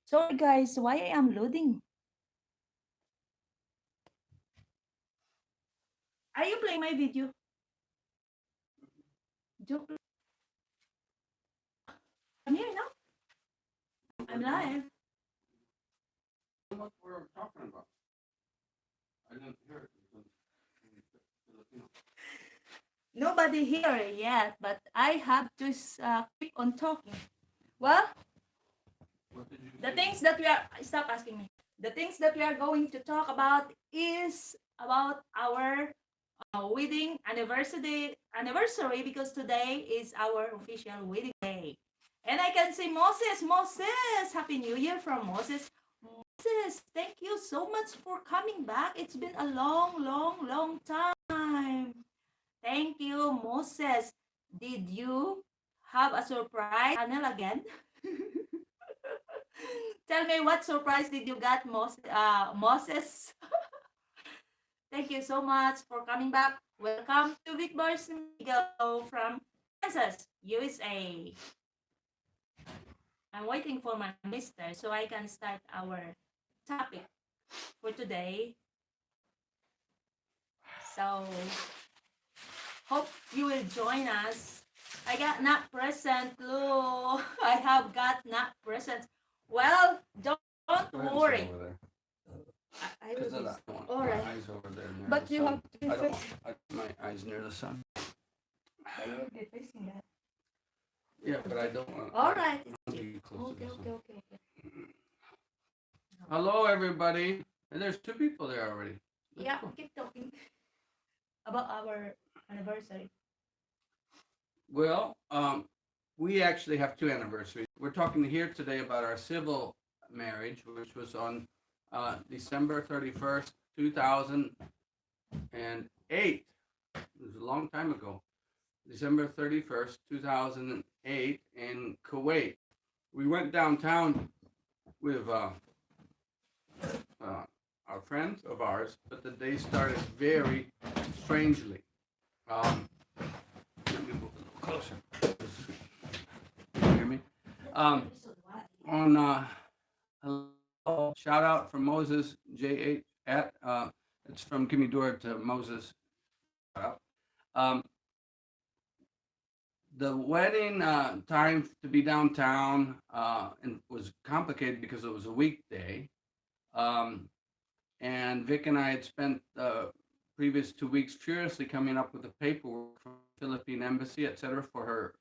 Sorry guys, why I am loading? Are you playing my video? Joke. I'm here now. I'm live. What we're talking about. I didn't hear it. Nobody here yet, but I have to keep on talking. Well, What did you the say? things that we are stop asking me. The things that we are going to talk about is about our wedding anniversary because today is our official wedding day. And I can say Moses, Happy New Year from Moses. Moses, thank you so much for coming back. It's been a long time. Thank you, Moses. Did you have a surprise channel again? Tell me what surprise did you get, Moses? Thank you so much for coming back. Welcome to Big Boys Go from Kansas, USA. I'm waiting for my mister so I can start our topic for today. So, hope you will join us. I got not present, Lou. I have got not present. Well, don't worry. I will be. All My right. eyes over there near But the you sun. have to be I don't facing. want my eyes near the sun. You will be facing that. Yeah, but I don't want. All right. to be close to Okay, the okay, sun. okay. Hello, everybody. And there's two people there already. That's Yeah, cool. keep talking about our anniversary. Well, we actually have two anniversaries. We're talking here today about our civil marriage, which was on December 31st, 2008. It was a long time ago. December 31st, 2008, in Kuwait. We went downtown with our friends of ours, but the day started very strangely. Let me move a little closer. Can you hear me? On shout out from Moses J8 at it's from Kimmy Dora to Moses. Shout out. Um, the wedding time to be downtown and was complicated because it was a weekday. Um, and Vic and I had spent the previous 2 weeks furiously coming up with the paperwork from the Philippine embassy, etc., for her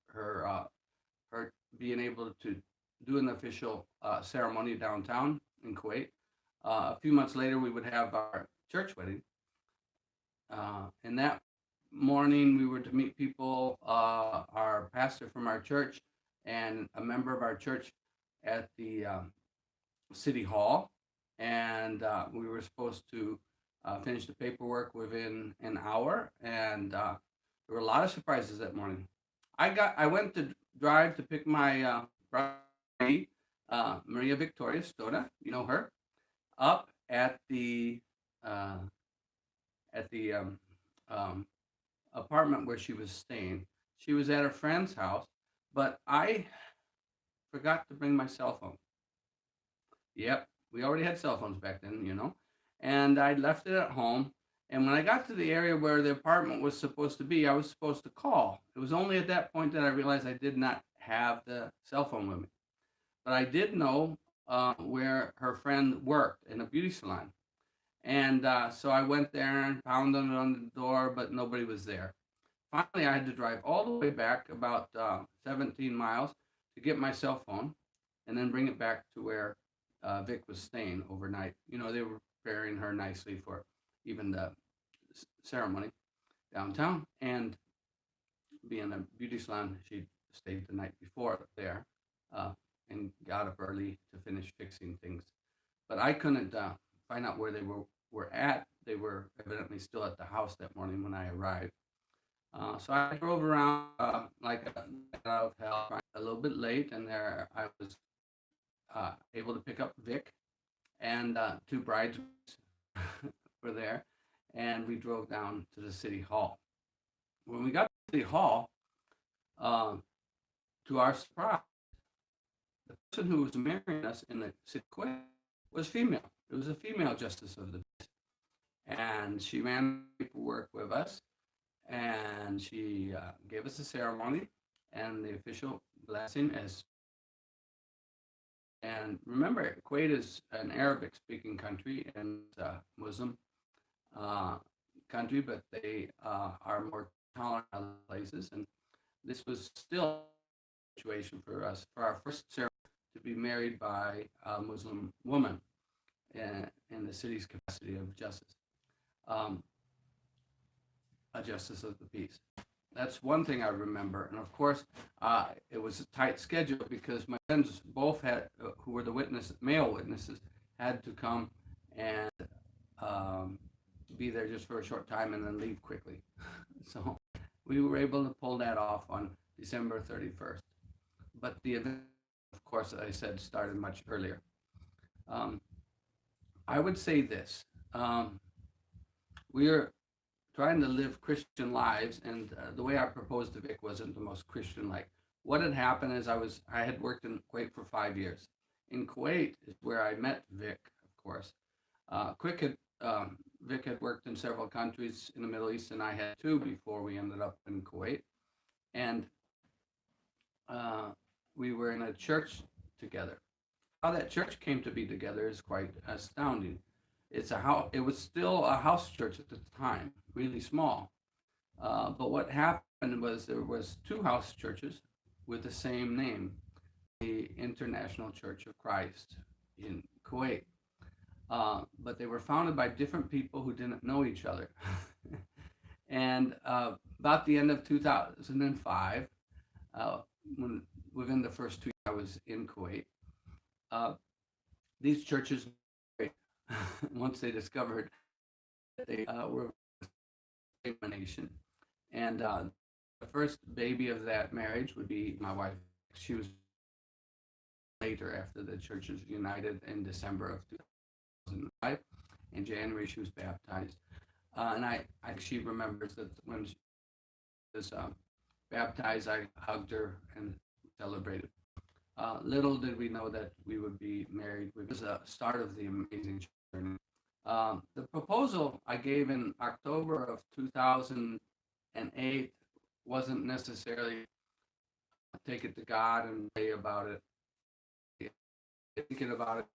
being able to do an official ceremony downtown in Kuwait. A few months later, we would have our church wedding. And that morning, we were to meet people, our pastor from our church and a member of our church at the city hall. And we were supposed to finish the paperwork within an hour. And there were a lot of surprises that morning. I went to drive to pick my bride, Maria Victoria Stoda, you know her, up uh, at the um, apartment where she was staying. She was at a friend's house, but I forgot to bring my cell phone. Yep, we already had cell phones back then, and I left it at home. And when I got to the area where the apartment was supposed to be, I was supposed to call. It was only at that point that I realized I did not have the cell phone with me. But I did know where her friend worked in a beauty salon. And so I went there and pounded on the door, but nobody was there. Finally, I had to drive all the way back about 17 miles to get my cell phone and then bring it back to where Vic was staying overnight. They were preparing her nicely for even the ceremony downtown. And being a beauty salon, she stayed the night before there uh, and got up early to finish fixing things. But I couldn't find out where they were at. They were evidently still at the house that morning when I arrived. So I drove around like a bat out of hell, a little bit late, and there I was able to pick up Vic, and two brides were there, and we drove down to the city hall. When we got to the city hall, uh, to our surprise, the person who was marrying us in the city of Kuwait was female. It was a female justice of the peace. And she ran paperwork with us, and she gave us a ceremony and the official blessing as. And remember, Kuwait is an Arabic-speaking country and Muslim uh, country, but they are more tolerant in other places. And this was still a situation for us for our first ceremony to be married by a Muslim woman in the city's capacity of justice, um, a justice of the peace. That's one thing I remember. And of course, it was a tight schedule because my friends both had, who were the male witnesses, had to come and um, be there just for a short time and then leave quickly. So we were able to pull that off on December 31st. But the event, of course, as I said, started much earlier. I would say this. We are trying to live Christian lives, and the way I proposed to Vic wasn't the most Christian-like. What had happened is I had worked in Kuwait for 5 years. In Kuwait is where I met Vic, of course. Vic had worked in several countries in the Middle East, and I had too before we ended up in Kuwait. And we were in a church together. How that church came to be together is quite astounding. It was still a house church at the time, really small. But what happened was there was two house churches with the same name, the International Church of Christ in Kuwait. But they were founded by different people who didn't know each other. And about the end of 2005, within the first 2 years I was in Kuwait, these churches, once they discovered that they were a nation. And the first baby of that marriage would be my wife. She was later after the churches united in December of 2005. In January, she was baptized. And she remembers that when she was baptized, I hugged her and celebrated. Little did we know that we would be married. It was the start of the amazing journey. The proposal I gave in October of 2008 wasn't necessarily take it to God and pray about it. Thinking about it,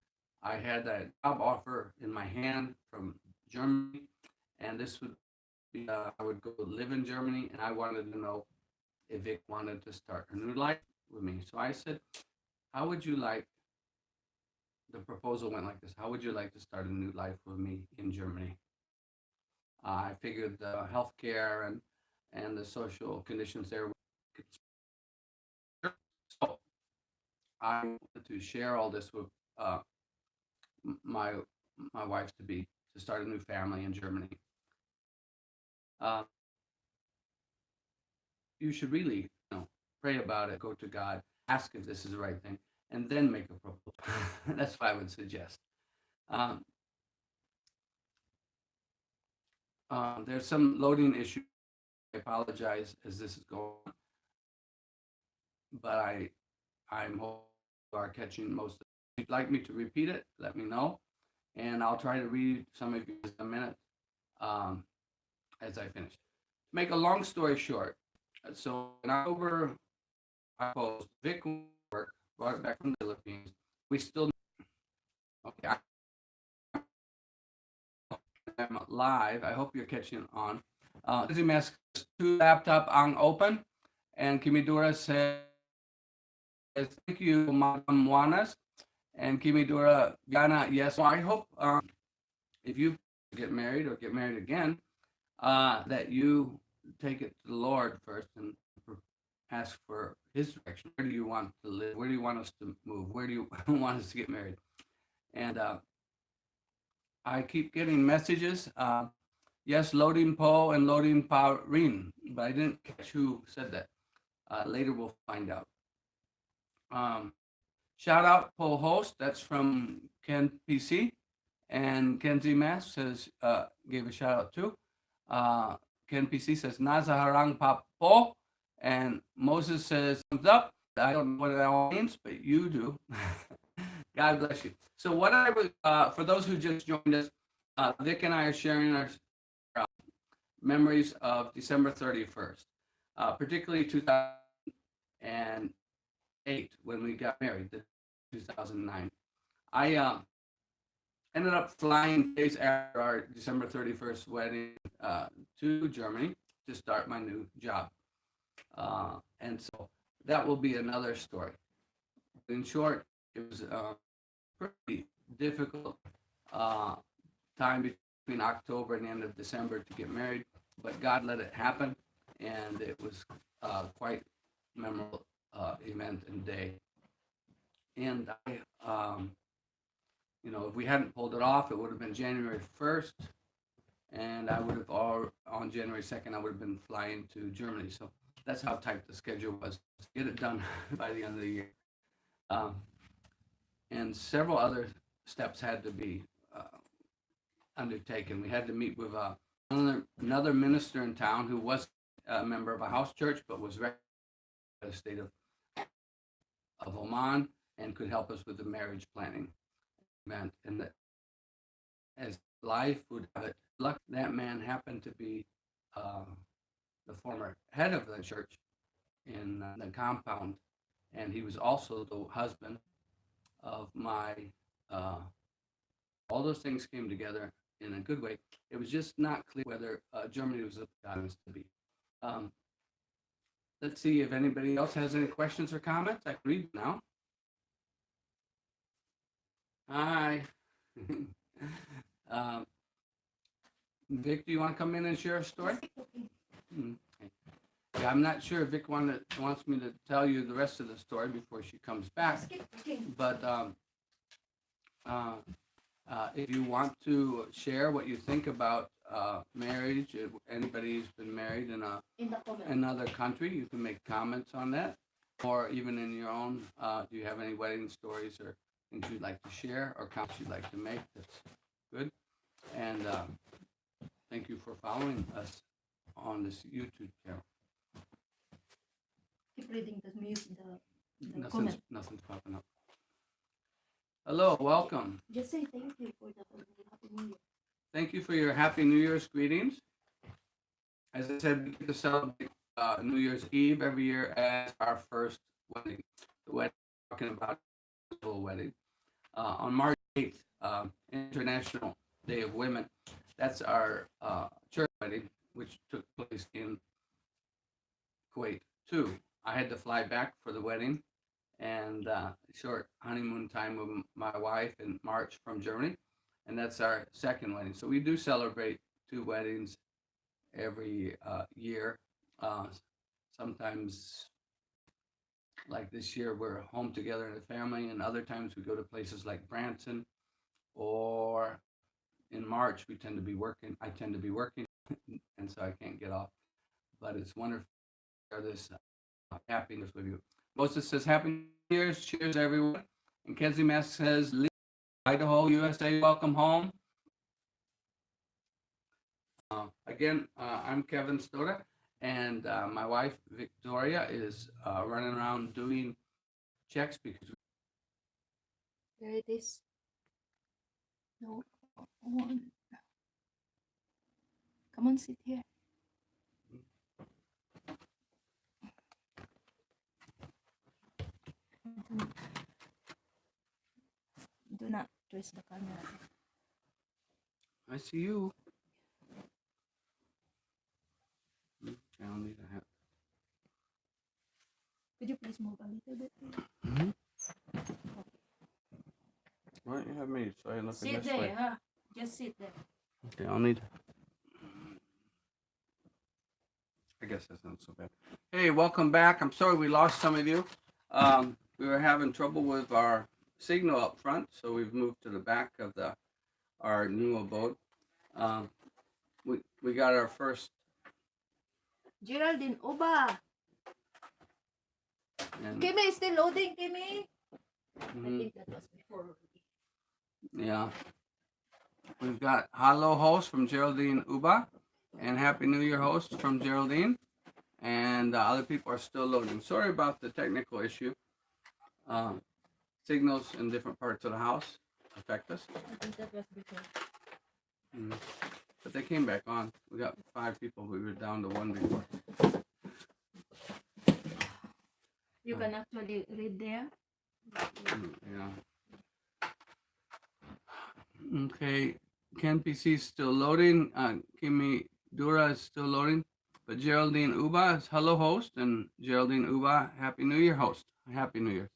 I had a job offer in my hand from Germany, and this would be, I would go live in Germany, and I wanted to know if Vic wanted to start a new life with me. So I said, how would you like, the proposal went like this, how would you like to start a new life with me in Germany? I figured the healthcare and the social conditions there. So I wanted to share all this with my wife to start a new family in Germany. You should really, pray about it, go to God, ask if this is the right thing, and then make a proposal. That's what I would suggest. There's some loading issue. I apologize as this is going on, but I'm hoping you are catching most of it. If you'd like me to repeat it, let me know, and I'll try to read some of you in a minute as I finish. To make a long story short, so in October, I posed Vic work, brought it back from the Philippines. We still, okay, I'm live. I hope you're catching on. Mask 2 laptop ang open, and Kimidura says, thank you, Madam Juanas, and Kimidura Viana, yes. So I hope if you get married or get married again, that you take it to the Lord first and ask for his direction. Where do you want to live? Where do you want us to move? Where do you want us to get married? And I keep getting messages. Yes, loading Po and loading Pauline, but I didn't catch who said that. Later we'll find out. Shout out Po host. That's from Ken PC. And Kenzie Mass says, gave a shout out too. Ken PC says, Nasa harang pa po. And Moses says, thumbs up. I don't know what it all means, but you do. God bless you. So what I would, for those who just joined us, Vic and I are sharing our memories of December 31st, particularly 2008 when we got married, 2009. I ended up flying days after our December 31st wedding to Germany to start my new job. And so that will be another story. In short, it was a pretty difficult time between October and the end of December to get married, but God let it happen, and it was quite memorable event and day. And if we hadn't pulled it off, it would have been January 1st, and I would have on January 2nd, I would have been flying to Germany. So that's how tight the schedule was to get it done by the end of the year. And several other steps had to be undertaken. We had to meet with another minister in town who was a member of a house church, but was recognized by the state of Oman and could help us with the marriage planning event. And that, as life would have it, luck that man happened to be the former head of the church in the compound, and he was also the husband of my. All those things came together in a good way. It was just not clear whether Germany was God was to be. Let's see if anybody else has any questions or comments. I can read now. Hi. Vic, do you want to come in and share a story? Okay. Yeah, I'm not sure if Vic wants me to tell you the rest of the story before she comes back. But if you want to share what you think about marriage, if anybody who's been married in another country, you can make comments on that. Or even in your own, do you have any wedding stories or things you'd like to share or comments you'd like to make? That's good. And thank you for following us on this YouTube channel. Keep reading the music, the comment. Nothing's popping up. Hello, welcome. Just say thank you for the Happy New Year. Thank you for your Happy New Year's greetings. As I said, we get to celebrate New Year's Eve every year as our first wedding. The wedding we're talking about is a wedding. On March 8th, International Day of Women, that's our church wedding, which took place in Kuwait too. I had to fly back for the wedding and short honeymoon time with my wife in March from Germany, and that's our second wedding. So we do celebrate two weddings every year. Sometimes, like this year, we're home together in a family, and other times we go to places like Branson, or in March we tend to be working. I tend to be working, and so I can't get off. But it's wonderful to share this happiness with you. Moses says, Happy New Year's, cheers everyone. And Kenzie Mask says, Idaho, USA, welcome home. Again, I'm Kevin Stoda, and my wife, Victoria, is running around doing checks because... There it is. No. Come on, sit here. Do not twist the camera. I see you. I don't need a hat. Could you please move a little bit? Mm-hmm. Why don't you have me so I look Sit this there, way? huh? Just sit there. Okay, I'll need... I guess that's not so bad. Hey, welcome back. I'm sorry we lost some of you. We were having trouble with our signal up front, so we've moved to the back of our new abode. We got our first... Geraldine Uba. And, Kimmy is still loading, Kimmy. mhm. I think that was before. Yeah. We've got hello host from Geraldine Uba and Happy New Year host from Geraldine. and other people are still loading. Sorry about the technical issue. Signals in different parts of the house affect us. I think that was before. Mm. But they came back on. We got 5 people. We were down to 1 before. You can actually read there. Yeah. Okay. Ken PC is still loading. Kimi Dura is still loading. But Geraldine Uba is hello host, and Geraldine Uba, Happy New Year host. Happy New Year.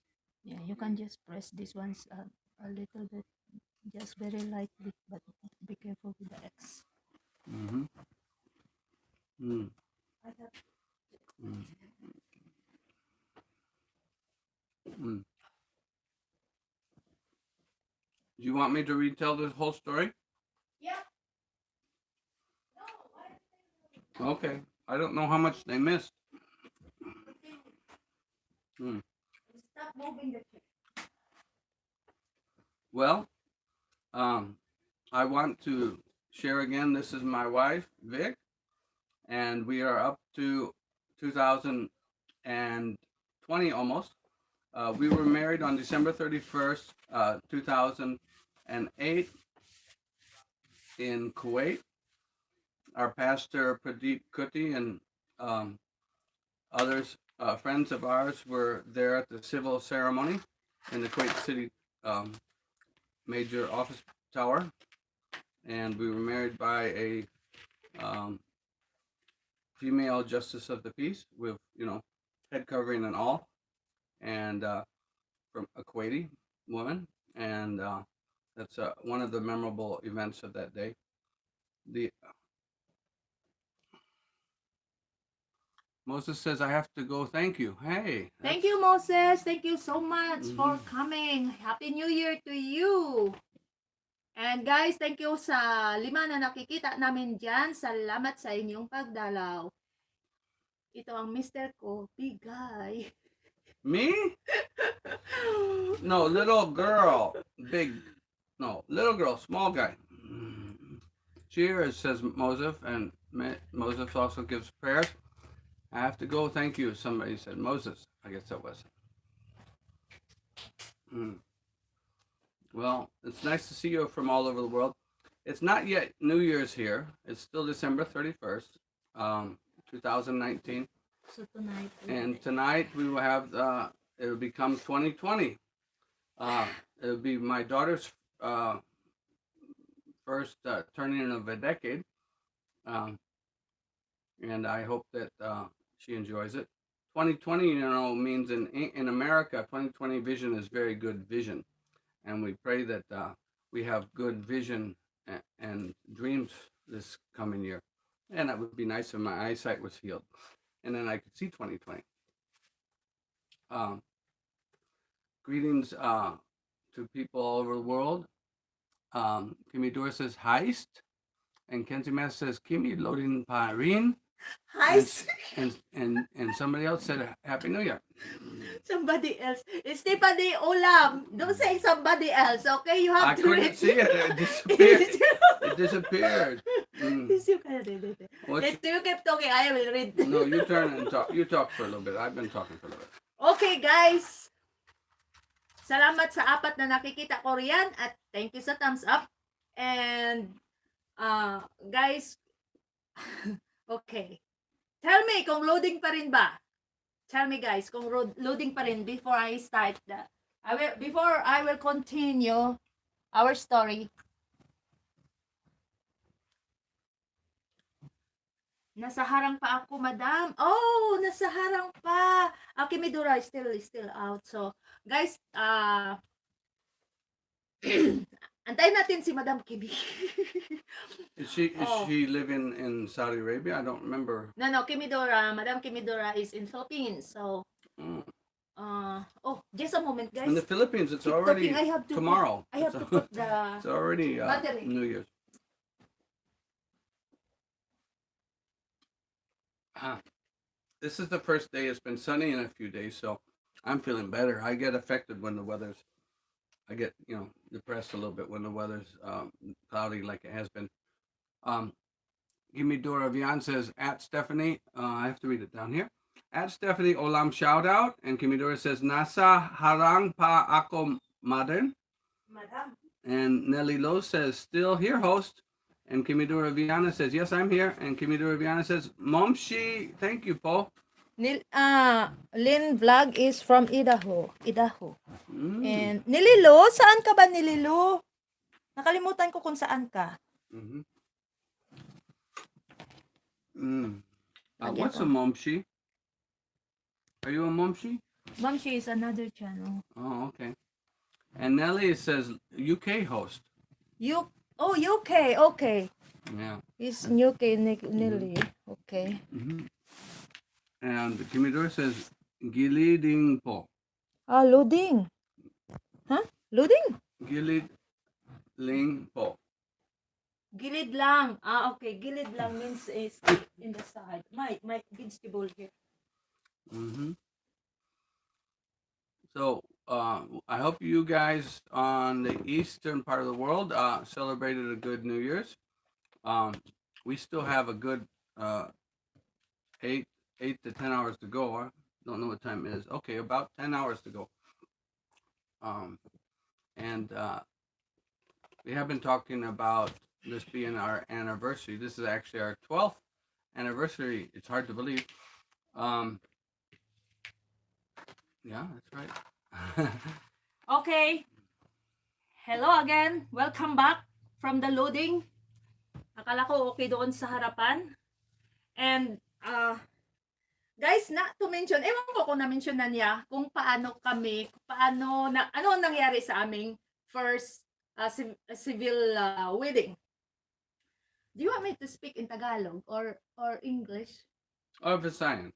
Yeah, you can just press this ones a little bit, just very lightly, but be careful with the X. Mm-hmm. Mm. I have Mm. Mm. Do you want me to retell this whole story? Yeah. No, Okay. I don't know how much they missed. Mm. stop moving the chair. Well, I want to share again. This is my wife, Vic, and we are up to 2020 almost. We were married on December 31st, 2008 in Kuwait. Our pastor, Pradeep Kuti, and others, friends of ours, were there at the civil ceremony in the Kuwait City major office tower. And we were married by a female justice of the peace with, head covering and all, and from a Kuwaiti woman. And that's one of the memorable events of that day. The Moses says, I have to go. Thank you. Hey. Thank you, Moses. Thank you so much for Mhm. coming. Happy New Year to you. And guys, thank you sa 5 na nakikita namin dyan. Salamat sa inyong pagdalaw. Ito ang mister ko, Bigay. Me? No, little girl. Big. No, little girl, small guy. Cheers, says Moses, and Moses also gives prayers. I have to go. Thank you. Somebody said Moses. I guess that was. Well, it's nice to see you from all over the world. It's not yet New Year's here. It's still December 31st, 2019. So tonight, And tonight we will have, it'll become 2020. It'll be my daughter's first turning of a decade. And I hope that she enjoys it. 2020, means in America, 2020 vision is very good vision. And we pray that we have good vision and dreams this coming year. And that would be nice if my eyesight was healed. And then I could see 2020. Greetings to people all over the world. Kimi Dora says, heist. And Kenzie Mass says, Kimi loading parin. Heist. And somebody else said, Happy New Year. Somebody else. Stephanie Olam. Don't say somebody else, okay? You have I to couldn't read. see it. It disappeared. It disappeared. Yes, you can read it. You keep talking. I will read. No, you turn and talk. You talk for a little bit. I've been talking for a little bit. Okay, guys. Salamat sa 4 na nakikita ko riyan at thank you sa thumbs up. And, guys, okay. Tell me kung loading pa rin ba? Tell me guys kung loading pa rin before I start before I will continue our story. Nasa harang pa ako, madam. Oh, nasa harang pa. Kimi Dora is still out. So, guys, antayin natin si Madam Kimi. Is she living in Saudi Arabia? I don't remember. No, Madam Kimi Dora is in Philippines. So, just a moment, guys. In the Philippines, it's Keep already talking. tomorrow. I have to put the It's already battery. New Year's. This is the first day. It's been sunny in a few days, so I'm feeling better. I get affected when I get depressed a little bit when the weather's cloudy like it has been. Kimidora Vian says, at Stephanie, I have to read it down here. At Stephanie Olam shout out. And Kimidora says, Nasa harang pa ako modern. Madam. And Nelly Lowe says, still here, host. And Kimidora Viana says, yes, I'm here. And Kimidora Viana says, Momshi, thank you, po. Lynn Vlog is from Idaho. Mm. And Nililo, saan ka ba Nililo? Nakalimutan ko kung saan ka. Mm-hmm. Mm. Lagyan What's ko. a Momshi? Are you a Momshi? Momshi is another channel. Oh, okay. And Nelly says, UK host. UK, okay. Yeah. It's UK Nili. Okay. Mm-hmm. And Kimidora says, Giliding po. Loading. Huh? Loading? Giliding po. Gilid lang. Okay. Gilid lang means is in the side. My vegetable here. Mm-hmm. So I hope you guys on the eastern part of the world celebrated a good New Year's. We still have a good 8 to 10 hours to go. I don't know what time it is. Okay, about 10 hours to go. And we have been talking about this being our anniversary. This is actually our 12th anniversary. It's hard to believe. Yeah, that's right. Okay. Hello again. Welcome back from the loading. Akala ko okay doon sa harapan. And guys, not to mention, ewan ko kung na-mention na niya kung paano ano nangyari sa aming first civil wedding. Do you want me to speak in Tagalog or English? Oh, Visayan.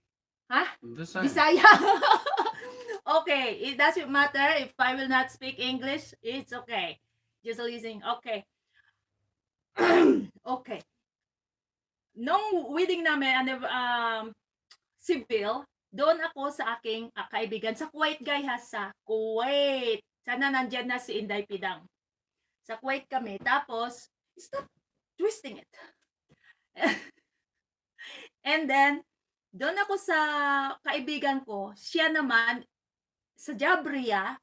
Huh? Visayan. Bisaya. Okay, it doesn't matter if I will not speak English. It's okay. Just listening. Okay. Okay. Nung wedding namin, civil, doon ako sa aking kaibigan sa Kuwait, guys, sa Kuwait. Sana nandyan na si Inday Pidang. Sa Kuwait kami. Tapos, stop twisting it. And then, doon ako sa kaibigan ko. Siya naman, sa Jabria.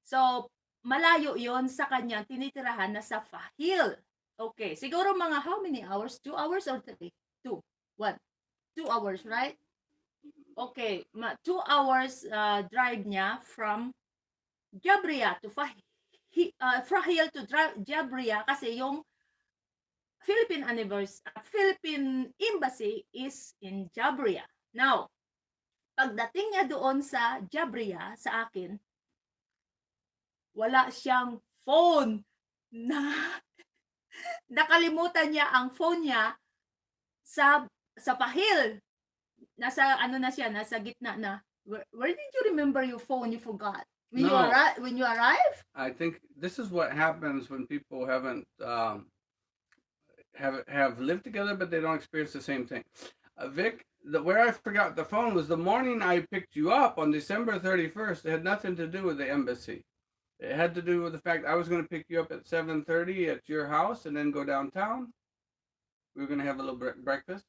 So, malayo yon sa kanya tinitirahan na sa Fahil. Okay, siguro mga how many hours? 2 hours or 3? 2. 1. 2 hours, right? Okay, 2 hours drive niya from Jabria to Fahil to Jabria kasi yung Philippine Embassy is in Jabria. Now, pagdating niya doon sa Jabria, sa akin, wala siyang phone. Nakalimutan niya ang phone niya sa Pahil. Nasa na siya, nasa gitna na. Where did you remember your phone? You forgot. When you arrive? I think this is what happens when people haven't have lived together, but they don't experience the same thing. Vic, where I forgot the phone was the morning I picked you up on December 31st. It had nothing to do with the embassy. It had to do with the fact I was going to pick you up at 7:30 at your house and then go downtown. We were going to have a little breakfast.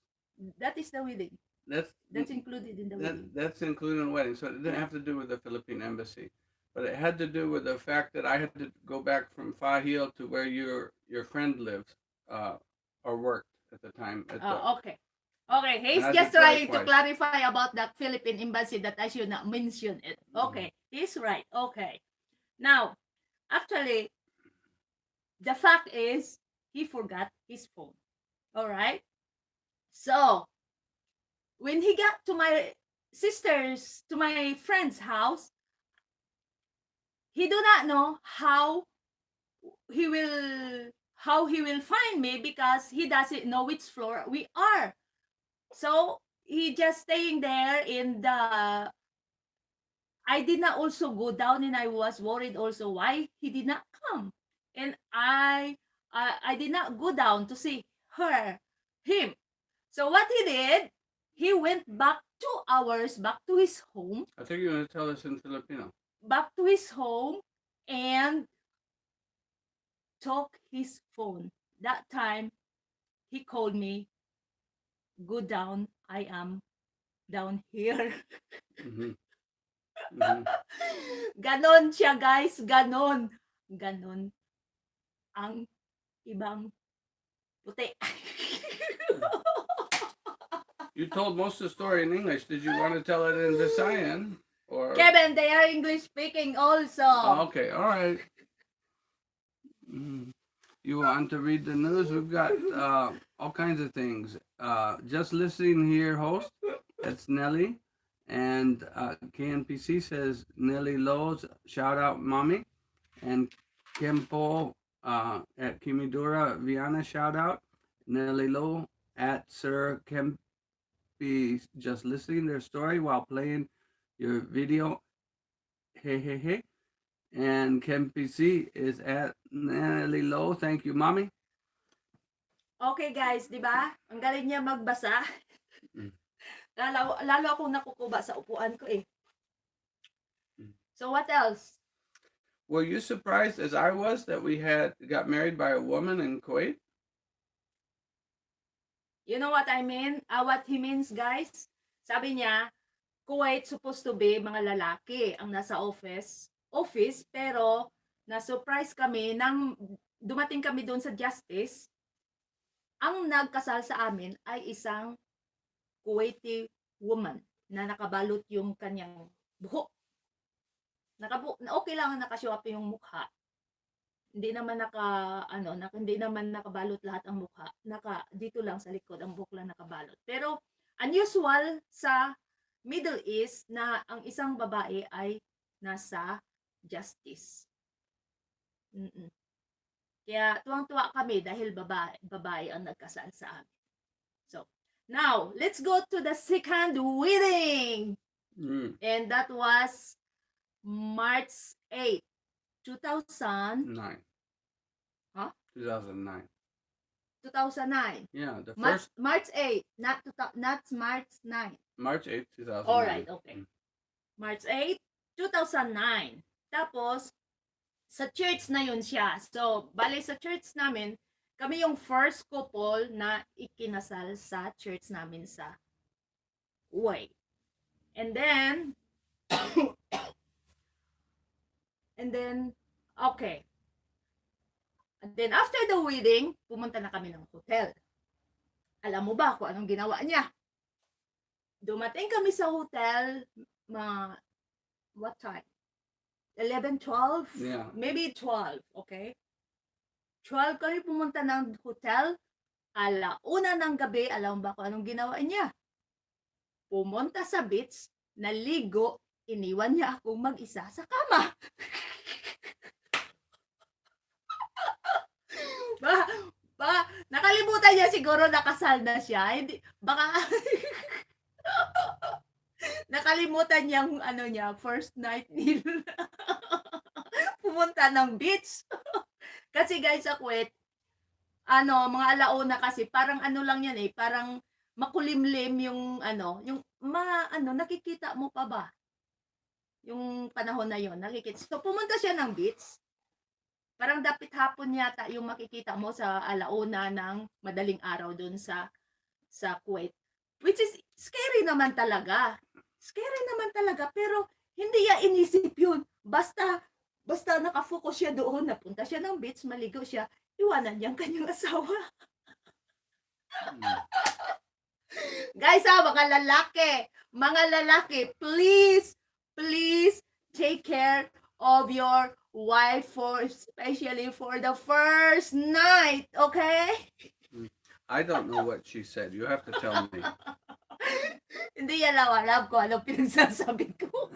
That is the wedding. That's included in the wedding. That's included in the wedding. So it didn't have to do with the Philippine embassy. But it had to do with the fact that I had to go back from Fahil to where your friend lives or worked at the time. Okay. Okay, he's just trying to clarify about the Philippine embassy that I should not mention it. Okay, he's right. Okay. Now, actually, the fact is, he forgot his phone. All right? So, when he got to my friend's house, he do not know how he will find me because he doesn't know which floor we are. So he just staying there in the. I did not also go down, and I was worried also why he did not come, and I did not go down to see him. So what he did, he went back 2 hours back to his home. I think you're going to tell us in Filipino. Back to his home and took his phone. That time, he called me go down, I am down here. Mhm. Mhm. Ganon siya, guys. Ganon. Ganon ang ibang puti. You told most of the story in English. Did you want to tell it in Visayan? Or Kevin, they are English speaking also. Oh, okay, all right. Mm. You want to read the news? We've got all kinds of things. Just listening here, host. That's Nelly. And KNPC says Nelly Lowe's, shout out mommy. And Kempo at Kimidura Viana, shout out. Nelly Lowe at Sir Kempi, just listening their story while playing your video. Hey, hey, hey. And Kempi C is at Nelly Lowe. Thank you, mommy. Okay, guys, di ba? Ang galing niya magbasa. Mm. Lalo akong nakukuba sa upuan ko eh. Mm. So what else? Were you surprised, as I was, that we got married by a woman in Kuwait? You know what I mean? What he means, guys? Sabi niya, Kuwait supposed to be mga lalaki ang nasa office, pero na-surprise kami nang dumating kami doon sa justice. Ang nagkasal sa amin ay isang Kuwaiti woman na nakabalot yung kanyang buhok. Okay lang nakashow up yung mukha. Hindi naman hindi naman nakabalot lahat ang mukha. Dito lang sa likod ang buhok lang nakabalot. Pero unusual sa Middle East na ang isang babae ay nasa justice. Mm-mm. Kaya tuwang-tuwa kami dahil babae ang nagkasal sa amin. So, now, let's go to the second wedding. Mm. And that was March 8, 2000. 9. Huh? 2009. 2009. Yeah, the March, first March 8, not March 9. March 8th, 2009. All right, okay. Mm. March 8, 2009. Tapos, sa church na yun siya. So, bale sa church namin, kami yung first couple na ikinasal sa church namin sa Kuwait. And then, okay. And then, after the wedding, pumunta na kami ng hotel. Alam mo ba kung anong ginawa niya? Dumating kami sa hotel, what time? 11, 12? Yeah. Maybe 12, okay? 12 kami pumunta ng hotel. Una ng gabi, alam ba kung anong ginawa niya? Pumunta sa beach, naligo, iniwan niya akong mag-isa sa kama. Nakalimutan niya siguro nakasal na siya. Hindi, baka nakalimutan niyang first night nila. Pumunta ng beach. Kasi guys, sa Kuwait, mga alauna kasi, parang lang yan eh, parang makulimlim yung nakikita mo pa ba? Yung panahon na yon nakikita. So, pumunta siya ng beach. Parang dapat hapon yata yung makikita mo sa alauna ng madaling araw dun sa Kuwait. Which is scary naman talaga. Scary naman talaga, pero hindi niya inisip yun. Basta nakafocus siya doon, napunta siya ng beach, maligo siya, iwanan niya ang kanyang asawa. Guys, mga lalaki, please take care of your wife, especially for the first night, okay? I don't know what she said. You have to tell me. Hindi yan alam ko anong pinagsasabi ko.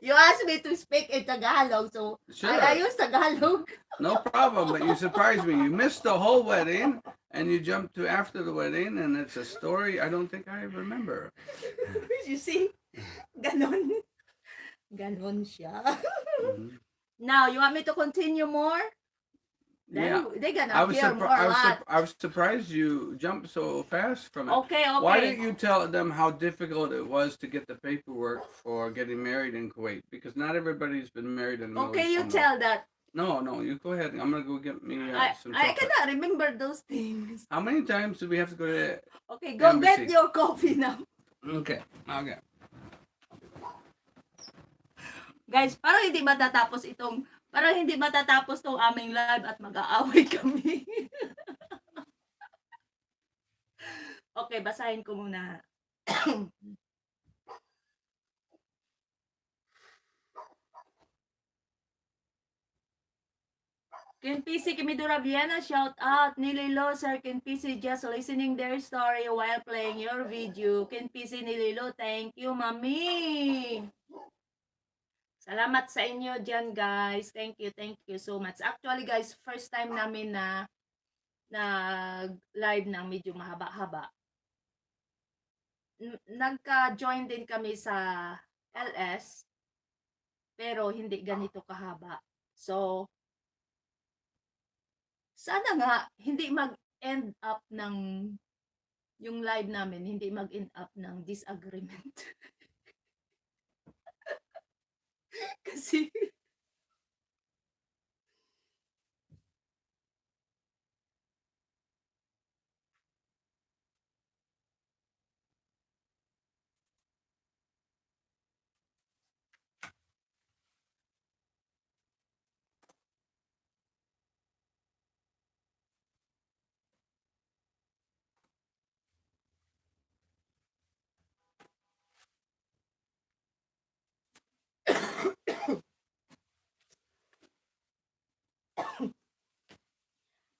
You asked me to speak in Tagalog, so Sure. I use Tagalog. No problem, but you surprised me. You missed the whole wedding, and you jumped to after the wedding, and it's a story I don't think I remember. You see? Ganon siya. Mhm. Now, you want me to continue more? Yeah. Then they're gonna I was, hear more a lot. I was surprised you jumped so fast from it. Okay. Why didn't you tell them how difficult it was to get the paperwork for getting married in Kuwait? Because not everybody's been married in the Middle Okay, East you so much. tell that. No, you go ahead. I'm gonna go get me some I chocolate. cannot remember those things. How many times do we have to go to? Okay, go get Embassy. your coffee now. Okay. Guys, parang hindi matatapos tong aming live at mag-aaway kami. Okay, basahin ko muna. Ken PC Kimidura Vienna, shout out. Nililo, Sir Ken PC, just listening their story while playing your video. Ken PC Nililo, thank you, mami. Salamat sa inyo dyan, guys. Thank you so much. Actually, guys, first time namin na live ng medyo mahaba-haba. Nagka-join din kami sa LS, pero hindi ganito kahaba. So, sana nga hindi mag-end up ng yung live namin, hindi mag-end up ng disagreement. Kasi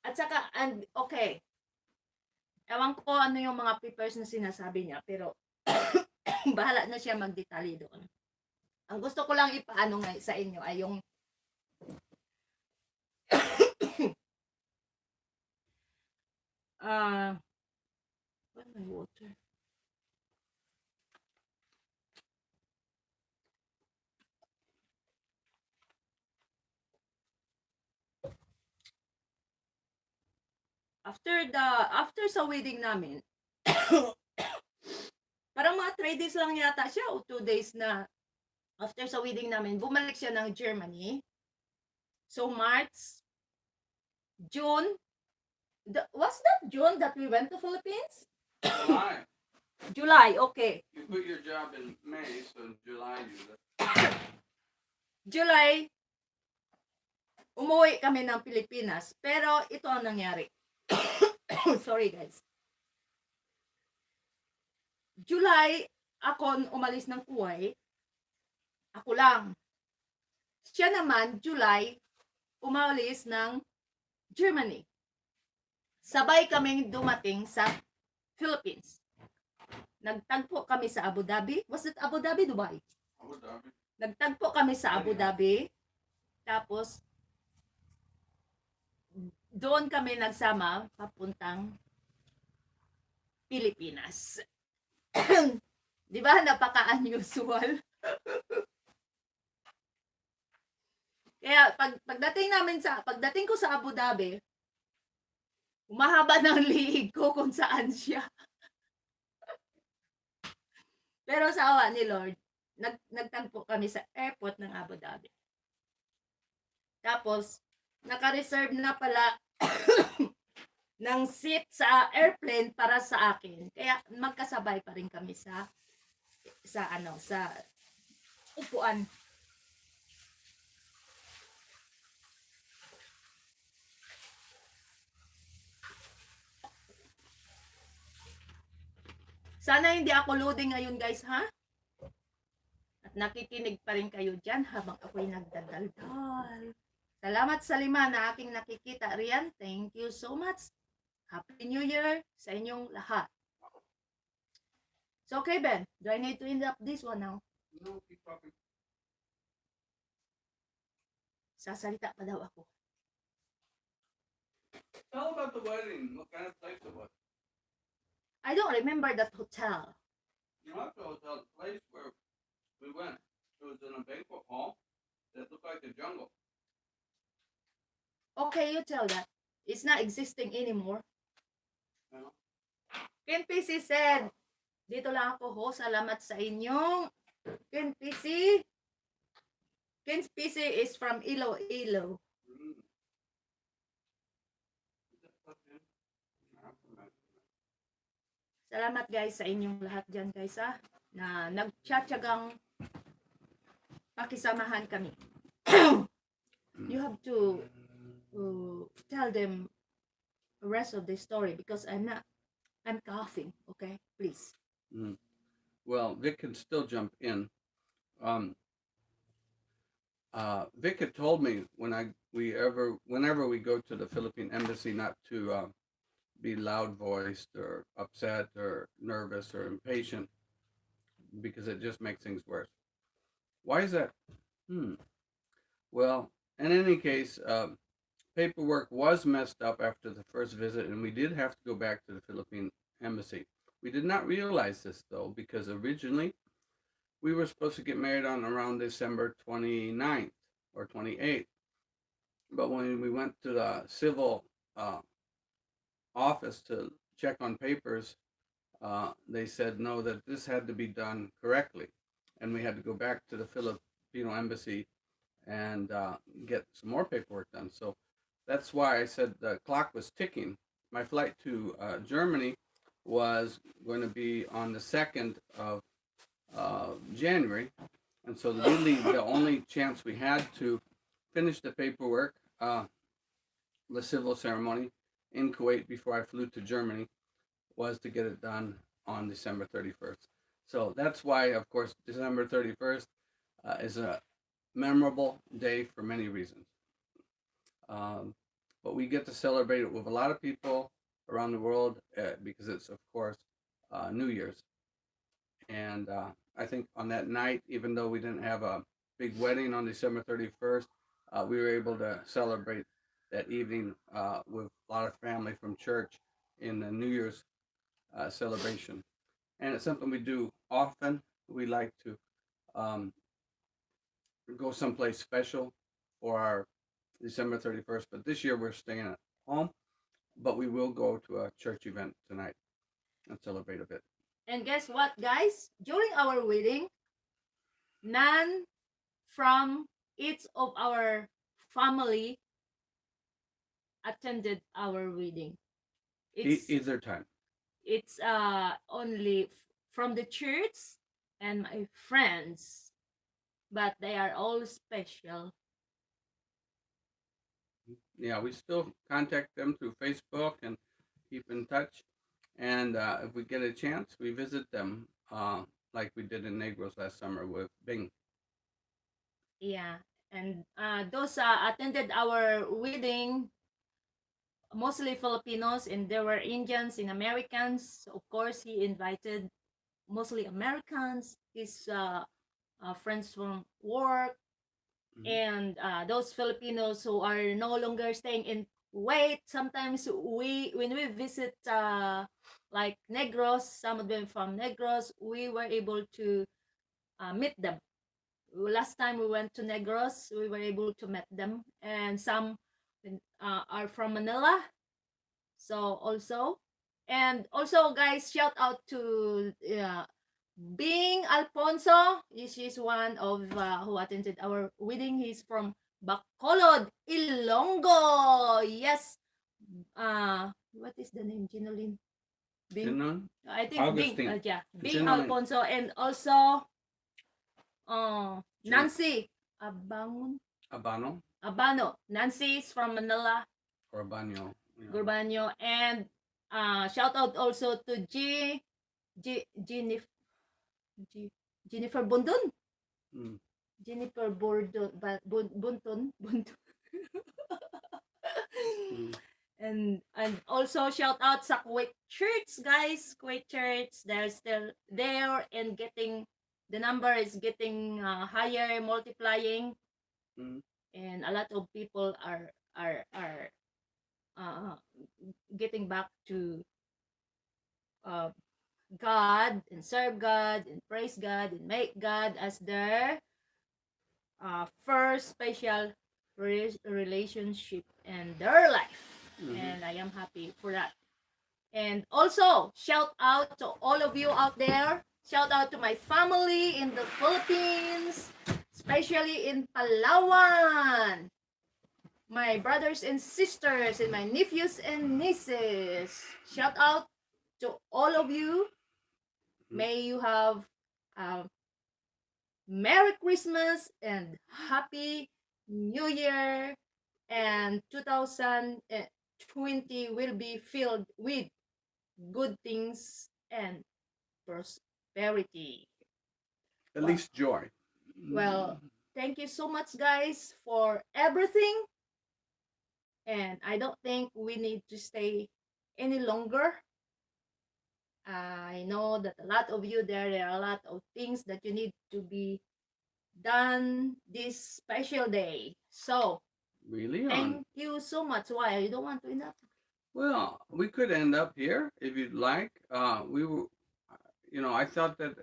at saka, and okay, ewan ko ano yung mga papers na sinasabi niya, pero bahala na siya magdetalye doon. Ang gusto ko lang ipaano nga sa inyo ay yung where's my water? After sa wedding namin, parang mga 3 days lang yata siya o 2 days na after sa wedding namin, bumalik siya ng Germany. So March, June, was that June that we went to Philippines? July, okay. You put your job in May, so in July July, umuwi kami ng Pilipinas. Pero ito ang nangyari. Sorry guys. July, ako umalis ng Kuwait. Ako lang. Siya naman, July, umalis ng Germany. Sabay kaming dumating sa Philippines. Nagtagpo kami sa Abu Dhabi. Was it Abu Dhabi, Dubai? Abu Dhabi. Nagtagpo kami sa Abu Dhabi. Tapos, doon kami nagsama papuntang Pilipinas. Di ba? Napaka-unusual. Kaya pagdating ko sa Abu Dhabi, umahaba ng liig ko kung saan siya. Pero sa awa ni Lord, nagtagpo kami sa airport ng Abu Dhabi. Tapos, naka-reserve na pala ng seat sa airplane para sa akin. Kaya magkasabay pa rin kami sa upuan. Sana hindi ako loading ngayon, guys, ha? At nakikinig pa rin kayo dyan habang ako'y nagdadaldal. Salamat sa 5 na aking nakikita riyan. Thank you so much. Happy New Year sa inyong lahat. So, okay, Ben. Do I need to end up this one now? No, keep talking. Sasalita pa daw ako. Tell about the wedding. What kind of place it was? I don't remember that hotel. You know, the hotel place where we went. It was in a banquet hall that looked like a jungle. Okay, you tell that. It's not existing anymore. No. Ken PC said, dito lang ako ho, salamat sa inyong Ken PC. Ken PC is from Iloilo. Salamat guys sa inyong lahat dyan guys na nagtsatsagang pakisamahan kami. You have to tell them the rest of the story because I'm coughing, okay? Please. Mm. Well, Vic can still jump in. Vic had told me whenever we go to the Philippine embassy not to be loud voiced or upset or nervous or impatient because it just makes things worse. Why is that? Well, in any case, paperwork was messed up after the first visit, and we did have to go back to the Philippine embassy. We did not realize this though, because originally we were supposed to get married on around December 29th or 28th. But when we went to the civil office to check on papers, they said no, that this had to be done correctly. And we had to go back to the Filipino embassy and get some more paperwork done. So that's why I said the clock was ticking. My flight to Germany was going to be on the 2nd of January. And so really the only chance we had to finish the paperwork, the civil ceremony in Kuwait before I flew to Germany, was to get it done on December 31st. So that's why, of course, December 31st is a memorable day for many reasons. But we get to celebrate it with a lot of people around the world because it's, of course, New Year's. And I think on that night, even though we didn't have a big wedding on December 31st, we were able to celebrate that evening with a lot of family from church in the New Year's celebration. And it's something we do often. We like to go someplace special for our December 31st, but this year we're staying at home, but we will go to a church event tonight and celebrate a bit. And guess what, guys? During our wedding, none from each of our family attended our wedding. Either time. It's only from the church and my friends, but they are all special. Yeah, we still contact them through Facebook and keep in touch. And if we get a chance, we visit them like we did in Negros last summer with Bing. Yeah, and those attended our wedding, mostly Filipinos, and there were Indians and Americans. Of course, he invited mostly Americans, his friends from work, and those Filipinos who are no longer staying in Kuwait. Sometimes when we visit like Negros, some of them from Negros, we were able to meet them. Last time we went to Negros, we were able to meet them, and some are from Manila. So also, and also, guys, shout out to Bing Alfonso. This is one of who attended our wedding. He's from Bacolod, Ilonggo. Yes. What is the name? Ginoline? Bing. Ganon? I think Augustine. Bing. Yeah, Bing Ginoline. Alfonso, and also Sure. Nancy Abangon. Abano Nancy is from Manila. or Banyo. Gurbanyo, and shout out also to Jennifer Bundon. Jennifer Bunton. And also shout out sa Kuwait Church, guys. Kuwait Church, they're still there and getting, the number is getting higher, multiplying, and a lot of people are getting back to God and serve God and praise God and make God as their first special relationship in their life. And I am happy for that. And also, shout out to all of you out there. Shout out to my family in the Philippines, especially in Palawan. My brothers and sisters and my nephews and nieces. Shout out to all of you. Mhm. May you have a Merry Christmas and Happy New Year. And 2020 will be filled with good things and prosperity. At Well, least joy. well, thank you so much, guys, for everything. And I don't think we need to stay any longer. I know that a lot of you there are a lot of things that you need to be done this special day. So Really on. thank you so much. Why you don't want to end up? Well, we could end up here if you'd like. We were, I thought that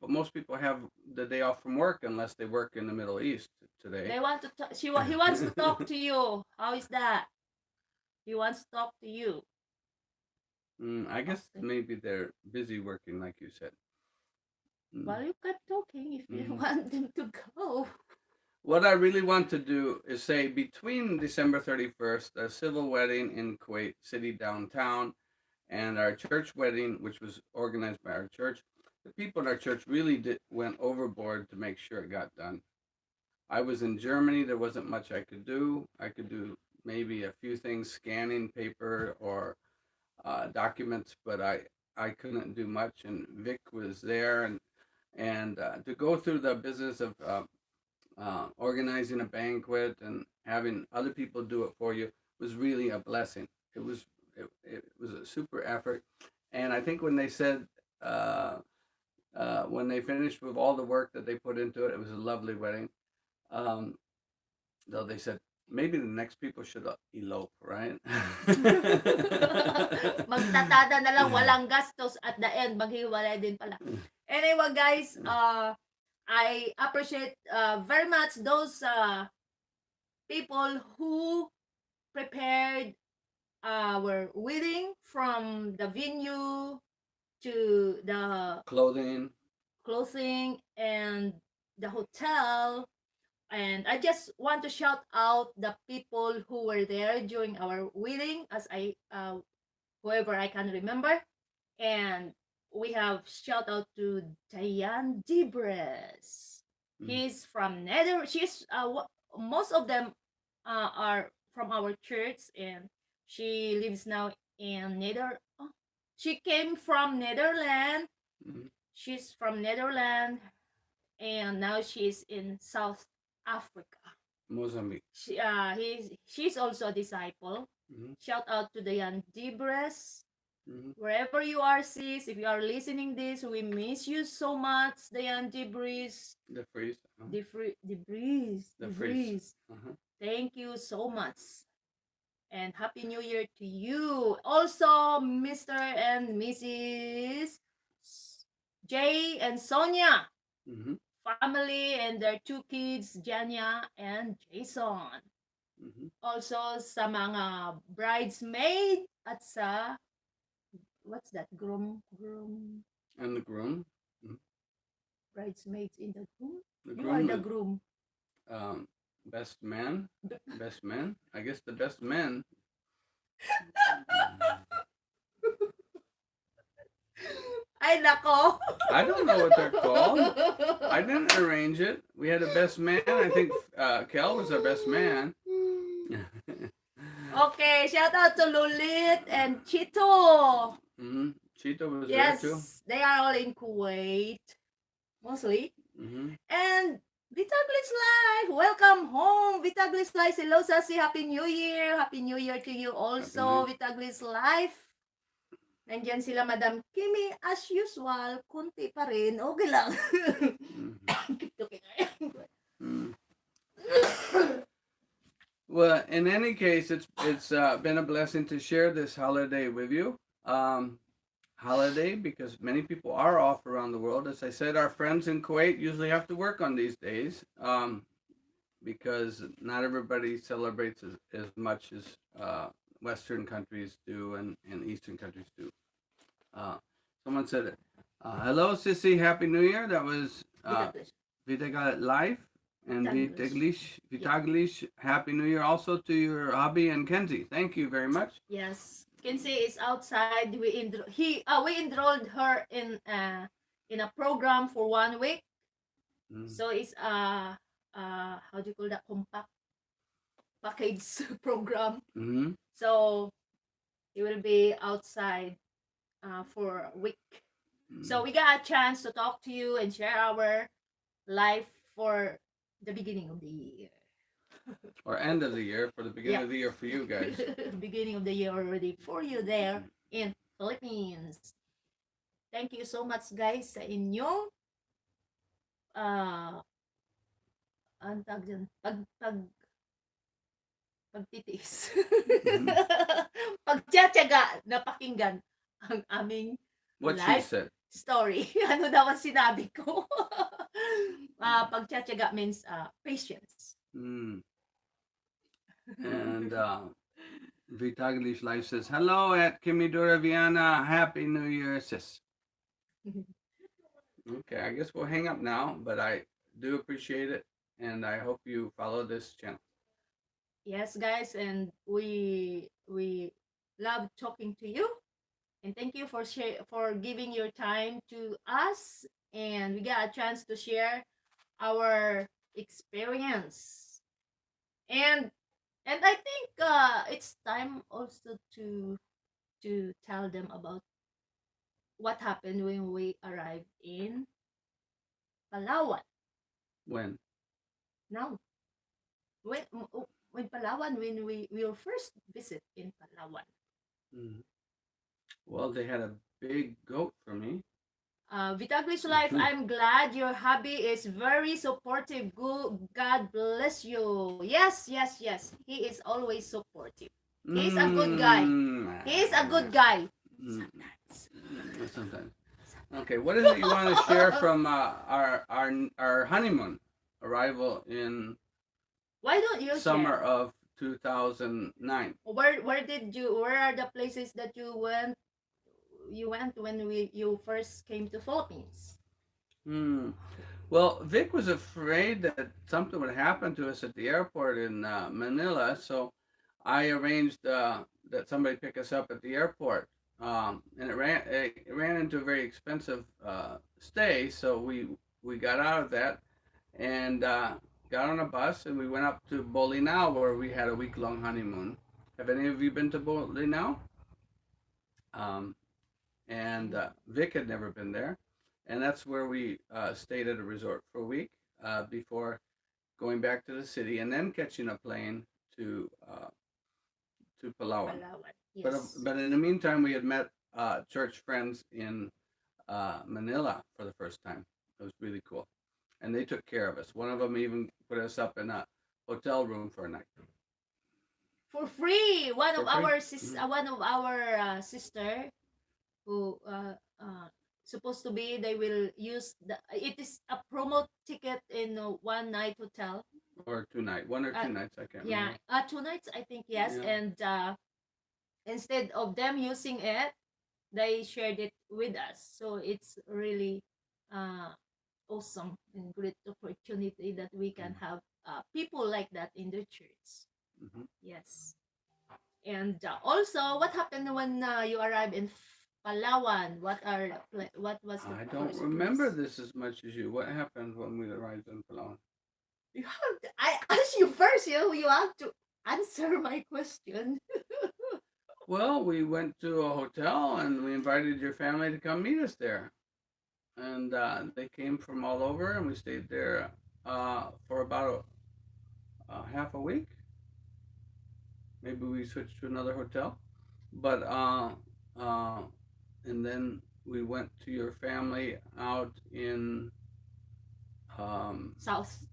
most people have the day off from work unless they work in the Middle East today. They want to talk. He wants to talk to you. How is that? He wants to talk to you. I guess Okay. maybe they're busy working, like you said. Well, you keep talking if you Mhm. want them to go. What I really want to do is say between December 31st, a civil wedding in Kuwait City downtown, and our church wedding, which was organized by our church, the people in our church really went overboard to make sure it got done. I was in Germany. There wasn't much I could do. I could do maybe a few things, scanning paper or documents, but I couldn't do much. And Vic was there, and to go through the business of organizing a banquet and having other people do it for you was really a blessing. It was a super effort, and I think when they said when they finished with all the work that they put into it, it was a lovely wedding. Um, though they said maybe the next people should elope, right? Magtatada na lang, walang gastos at the end, maghiwalay din pala. Anyway, guys, I appreciate very much those people who prepared our wedding from the venue to the Clothing. clothing and the hotel. And I just want to shout out the people who were there during our wedding, as whoever I can remember. And we have shout out to Diane Debres. He's from Nether. Most of them are from our church, and she lives now in she came from Netherlands. She's from Netherlands, and now she's in South Africa. Mozambique. She's also a disciple. Shout out to Diane Debres. Wherever you are, sis, if you are listening this, we miss you so much, Diane Debris. The freeze. Debris. Thank you so much. And Happy New Year to you. Also, Mr. and Mrs. Jay and Sonia. Family and their two kids, Janya and Jason. Also, sa mga bridesmaid at sa what's that? Groom. And the groom. Bridesmaids in the groom. The You are the groom. Best man. Best men. I guess the best men. Ay, nako. I don't know what they're called. I didn't arrange it. We had a best man. I think Kel was our best man. Okay, shout out to Lulit and Chito. Chito was Yes, there too. they are all in Kuwait, mostly. And Vitaglis Life, welcome home. Vitaglis Life, hello Sasi, Happy New Year. Happy New Year to you also, Vitaglis Life. Nandyan sila Madam Kimi, as usual, kunti pa rin, okay lang. Well, in any case, it's been a blessing to share this holiday with you. Holiday because many people are off around the world. As I said, our friends in Kuwait usually have to work on these days because not everybody celebrates as much as Western countries do and Eastern countries do. Someone said, hello, Sissy, Happy New Year. That was Vitagat Life. And Vitaglish. Vitaglish, Happy New Year also to your hubby and Kenzie. Thank you very much. Yes, Kinsey is outside. We enrolled her in a program for 1 week. Mm. So it's how do you call that, compact package program. Mm-hmm. So he will be outside for a week. So we got a chance to talk to you and share our life for the beginning of the year. Or end of the year for the beginning of the year for you guys. Beginning of the year already for you there in Philippines. Thank you so much guys sa inyong ang tawag dyan, pagtitiis. Pagtsatsaga na pakinggan ang aming What she life said. story. Ano daw ang sinabi ko? Pagtsatsaga means patience. Mm. And Vitaglish Life says, hello at Kimidora Viana. Happy New Year, sis. Okay, I guess we'll hang up now, but I do appreciate it, and I hope you follow this channel. Yes, guys, and we love talking to you, and thank you for giving your time to us, and we got a chance to share our experience, and I think it's time also to tell them about what happened when we arrived in Palawan. When? Now, when Palawan, when we will first visit in Palawan. Mm. Well, they had a big goat for me. Vitaglish Life, I'm glad your hubby is very supportive. God bless you. Yes, yes, yes. He is always supportive. He's a good guy. He's a good guy. Sometimes. Okay, what is it you want to share from our honeymoon arrival in Why don't you summer share? of 2009? Where are the places that you went when you first came to Philippines? Well, Vic was afraid that something would happen to us at the airport in Manila, so I arranged that somebody pick us up at the airport. And it ran into a very expensive stay, so we got out of that and got on a bus and we went up to Bolinao where we had a week-long honeymoon. Have any of you been to Bolinao? And Vic had never been there, and that's where we stayed at a resort for a week before going back to the city and then catching a plane to Palawan. Yes. But in the meantime, we had met church friends in Manila for the first time. It was really cool, and they took care of us. One of them even put us up in a hotel room for a night for free. One For of free? our sister who supposed to be, they will use it is a promo ticket in 1 night hotel or 2 nights, 1 or 2 nights. I can't remember. 2 nights I think. Yes. Yeah. And instead of them using it, they shared it with us, so it's really awesome and great opportunity that we can have people like that in the church. Yes. And also, what happened when you arrived in Palawan? What was the I don't first remember place? this as much as you. What happened when we arrived in Palawan? I asked you first. You have to answer my question. Well, we went to a hotel and we invited your family to come meet us there. And they came from all over, and we stayed there for about half a week. Maybe we switched to another hotel, but and then we went to your family out in South.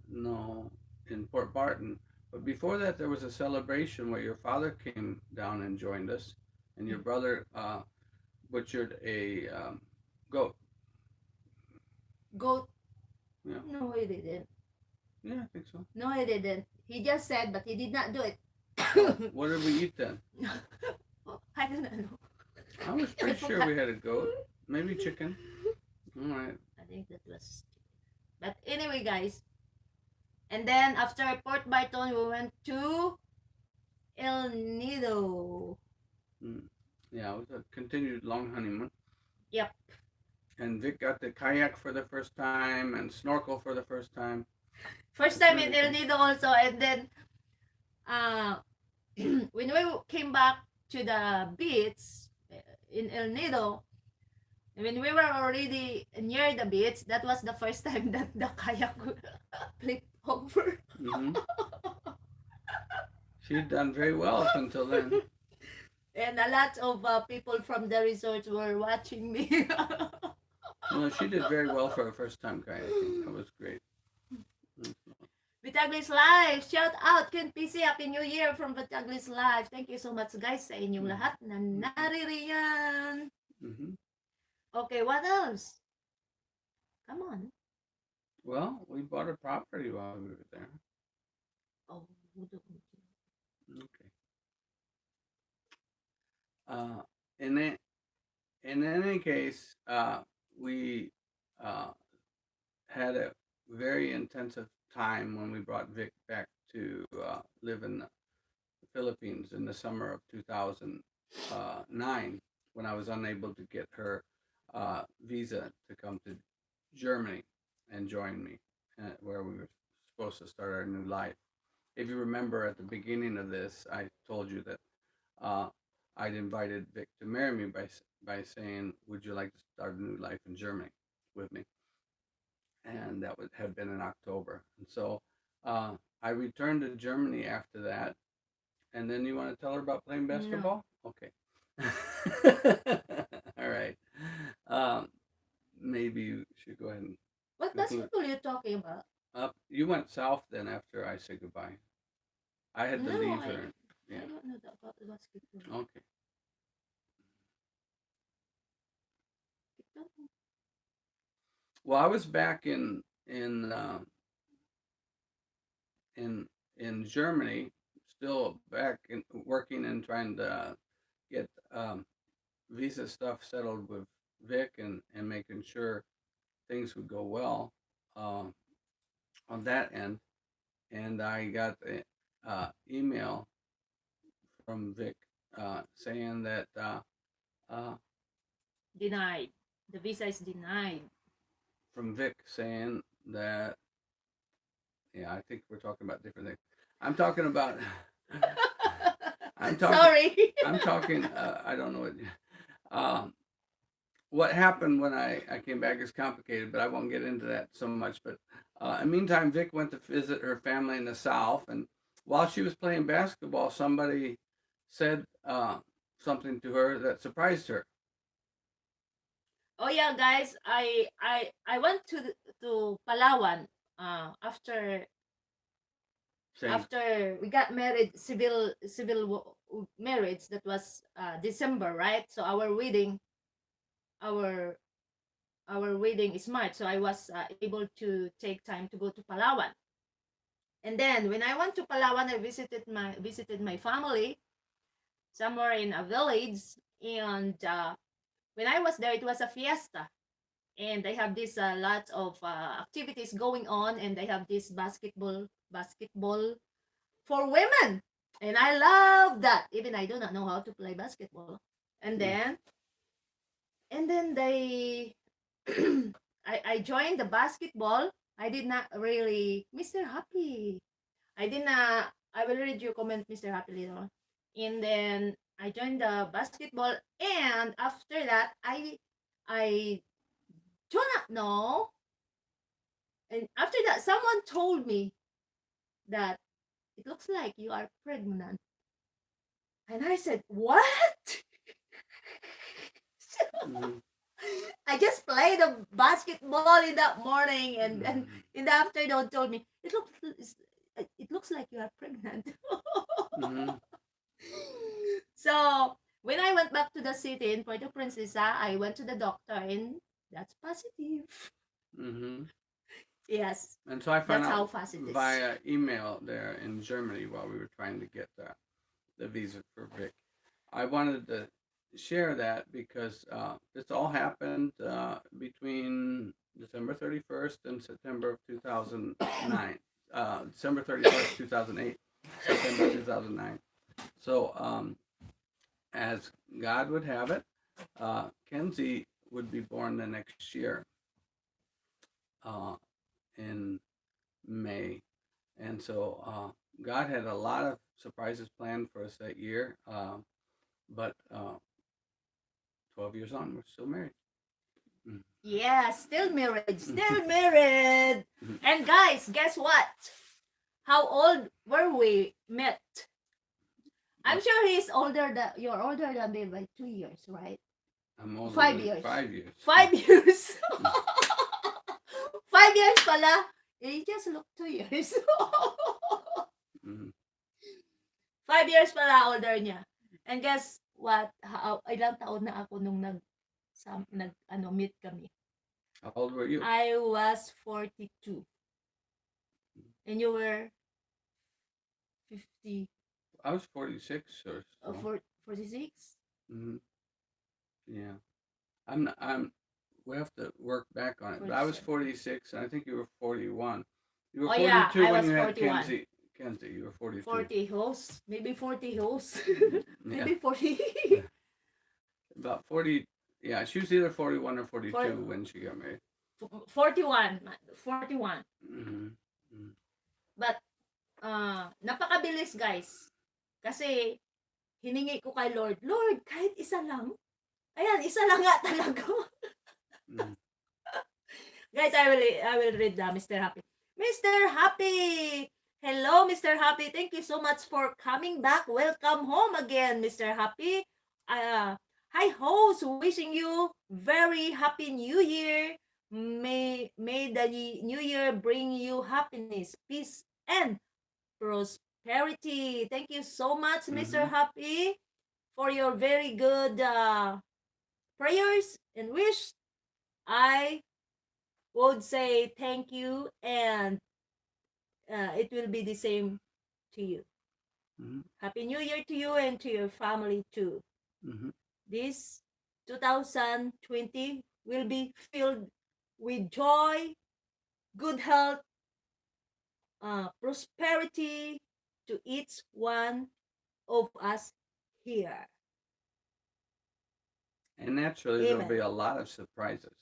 no, in Port Barton. But before that, there was a celebration where your father came down and joined us, and your brother butchered a goat. Goat? Yeah. No, he didn't. Yeah, I think so. No, he didn't. He just said, but he did not do it. What did we eat then? I don't know. I was pretty sure we had a goat. Maybe chicken. All right. I think that was. But anyway, guys, And then after Port Barton, we went to El Nido. Yeah, it was a continued long honeymoon. Yep. And Vic got to kayak for the first time and snorkel for the first time. First It's time really in El cool. Nido also, and then when we came back to the beach in El Nido, when we were already near the beach, that was the first time that the kayak flipped over. Hmm. She'd done very well up until then. And a lot of people from the resort were watching me. No, she did very well for her first time kayaking. That was great. Vitaglis Live! Shout out! Ken PC! Happy New Year from Vitaglis Live! Thank you so much guys sa inyong lahat na naririyan. Mm-hmm. Okay, what else? Come on. Well, we bought a property while we were there. Oh, Okay. In any case, we had a very intensive time when we brought Vic back to live in the Philippines in the summer of 2009, when I was unable to get her visa to come to Germany and join me, where we were supposed to start our new life. If you remember at the beginning of this, I told you that I'd invited Vic to marry me by saying, "Would you like to start a new life in Germany with me?" And that had been in October. And so I returned to Germany after that. And then you want to tell her about playing basketball? No. Okay. All right. Maybe you should go ahead and. what basketball are you talking about? You went south then after I said goodbye. I had to leave her. I don't know about the basketball. Okay. Well, I was back in Germany, still back in working and trying to get visa stuff settled with Vic and making sure things would go well on that end. And I got an email from Vic saying that Denied. The visa is denied. from Vic saying that, yeah, I think we're talking about different things. I'm talking about. Sorry. I'm talking. I don't know what happened when I came back is complicated, but I won't get into that so much. But in the meantime, Vic went to visit her family in the South, and while she was playing basketball, somebody said something to her that surprised her. Oh yeah, guys, I went to Palawan after Saying, after we got married, civil marriage. That was December, right? So our wedding is March. So I was able to take time to go to Palawan. And then when I went to Palawan, I visited my family somewhere in a village. And when I was there, it was a fiesta. And they have this lots of activities going on, and they have this basketball for women, and I love that. Even I do not know how to play basketball. And then they I joined the basketball. I did not really Mr. Happy. I will read your comment, Mr. Happy, later on. And then I joined the basketball, and after that I do not know. And after that, someone told me that it looks like you are pregnant. And I said, what? I just played the basketball in that morning, and then in the afternoon told me, it looks like you are pregnant. So when I went back to the city in Puerto Princesa, I went to the doctor, and that's positive. Yes. And so I found That's how out fast it is. via email there in Germany while we were trying to get the visa for Vic. I wanted to share that because this all happened between December 31st and September of 2009. December 31st, 2008, September 2009. So, as God would have it, Kenzie would be born the next year in May. And so God had a lot of surprises planned for us that year. But 12 years on, we're still married. Yeah, still married, still married. And guys, guess what? How old were we met? I'm sure you're older than me by 2 years, right? I'm older 5 than years. 5 years. 5 years. 5 years pala. You just look 2 years. Mhm. 5 years pala older niya. And guess what? Ilang taon na ako nung meet kami. How old were you? I was 42. And you were 50, I was 46 or so. 46? Hmm. Yeah. We have to work back on it. But I was 46, and I think you were 41. You were Oh, 42 yeah, I when was you had 41. Kenzie. Kenzie, you were 42. 40 hosts, maybe 40 hosts, Yeah. maybe 40. About 40. Yeah, she was either 41 or 42 For- when she got married. 41, 41. Hmm. But napakabilis, guys. Kasi hiningi ko kay Lord, Lord, kahit isa lang. Ayan, isa lang nga talaga. Mm. Guys, I will read Mr. Happy. Mr. Happy! Hello, Mr. Happy. Thank you so much for coming back. Welcome home again, Mr. Happy. Hi, host. Wishing you very happy New Year. May the New Year bring you happiness, peace, and prosperity. Thank you so much, Mr. Happy, for your very good prayers and wish. I would say thank you, and it will be the same to you. Mhm. Happy New Year to you and to your family too. Mhm. This 2020 will be filled with joy, good health, prosperity to each one of us here. And naturally, there'll Amen. be a lot of surprises.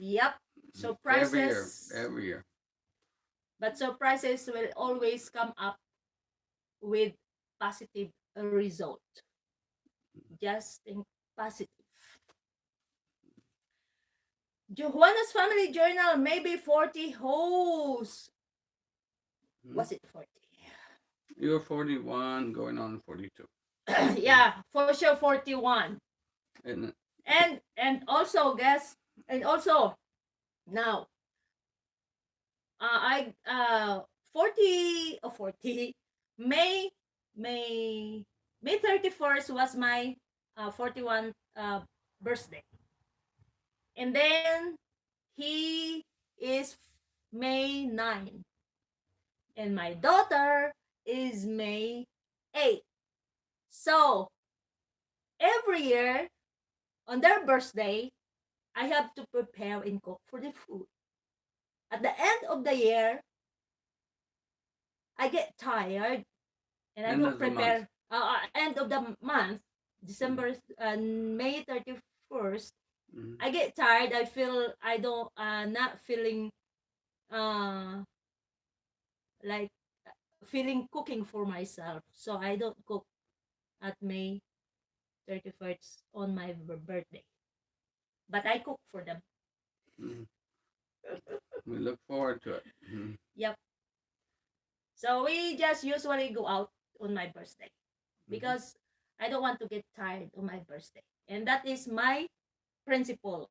Yep, Every year. surprises. Every year. But surprises will always come up with positive result. Just think positive. Joanna's family journal, maybe 40 hosts. Mhm. Was it 40? You were 41, going on 42. Yeah, for sure 41. Isn't it? And also guess, and also now I 40 or 40 May May May 31st was my 41 birthday. And then he is May 9. And my daughter is May 8. So every year on their birthday, I have to prepare and cook for the food. At the end of the year, I get tired and I End don't of the month. prepare. End of the month, December, May 31st, Mhm. I get tired. I feel I don't not feeling like feeling cooking for myself. So I don't cook at May 31st on my birthday. But I cook for them. Mhm. We look forward to it. Mhm. Yep. So we just usually go out on my birthday because I don't want to get tired on my birthday. And that is my principle.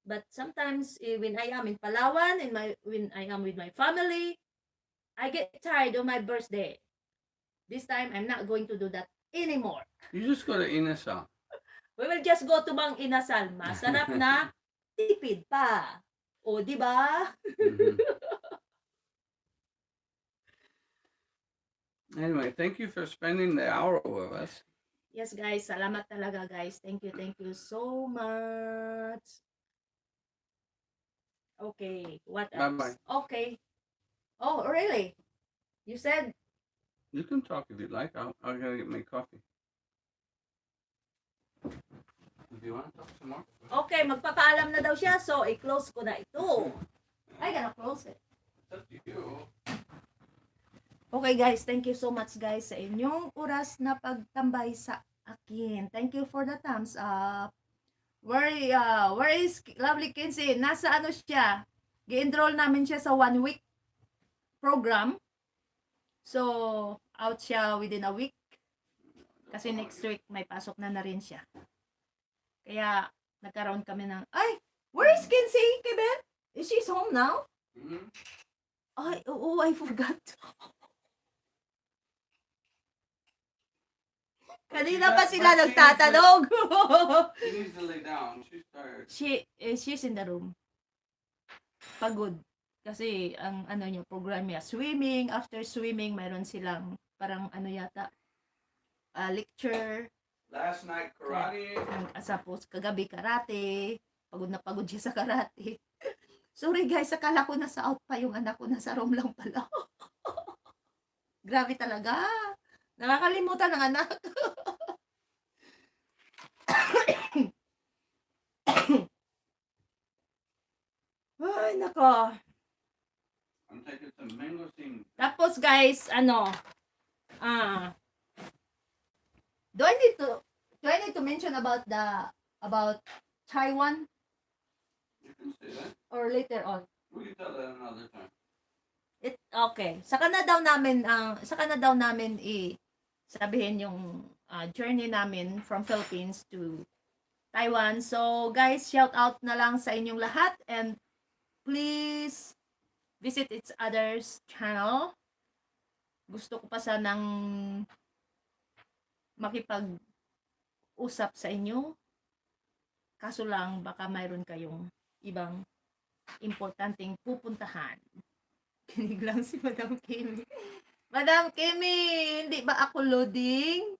But sometimes when I am in Palawan, when I am with my family, I get tired on my birthday. This time I'm not going to do that anymore. You just go to Inasal. We will just go to Mang Inasal. Masarap na, tipid pa. O, di ba? Mhm. Anyway, thank you for spending the hour with us. Yes, guys. Salamat talaga, guys. Thank you so much. Okay, what else? Bye-bye. Okay. Oh, really? You said You can talk if you'd like. I gotta get my coffee. Do you want to talk some more? okay, magpapaalam na daw siya, so i-close ko na ito. I gonna close it. It's up to you. Okay guys, thank you so much guys sa inyong oras na pagtambay sa akin. Thank you for the thumbs up. Where is Lovely Kinsey? Nasa ano siya? Gi-enroll namin siya sa 1 week program. So, out siya within a week. Kasi next week may pasok na rin siya. Kaya nagkaroon kami ng, ay, where is Kinsey, Kevin? Is she home now? Mm-hmm. Ay, oh, I forgot. Kanina pa sila nagtatanong. She needs to lay down. She's tired. She's in the room. Pagod. Kasi ang ano niya, program niya, swimming. After swimming, mayroon silang parang ano yata, lecture. Last night, karate. Tapos kagabi karate. Pagod na pagod siya sa karate. Sorry guys, akala ko nasa out pa yung anak ko, nasa room lang pala. Grabe talaga. Nakakalimutan ng anak. Ay, nako. I'm taking some mango steam. Tapos guys, ano, do I need to mention about Taiwan You can say that. or later on? We can tell that another time. Okay. Saka na daw namin sabihin yung journey namin from Philippines to Taiwan. So guys, shout out na lang sa inyong lahat and please visit each other's channel. Gusto ko pa sanang makipag-usap sa inyo. Kaso lang, baka mayroon kayong ibang importanteng pupuntahan. Kinig lang si Madam Kimi. Madam Kimi, hindi ba ako loading?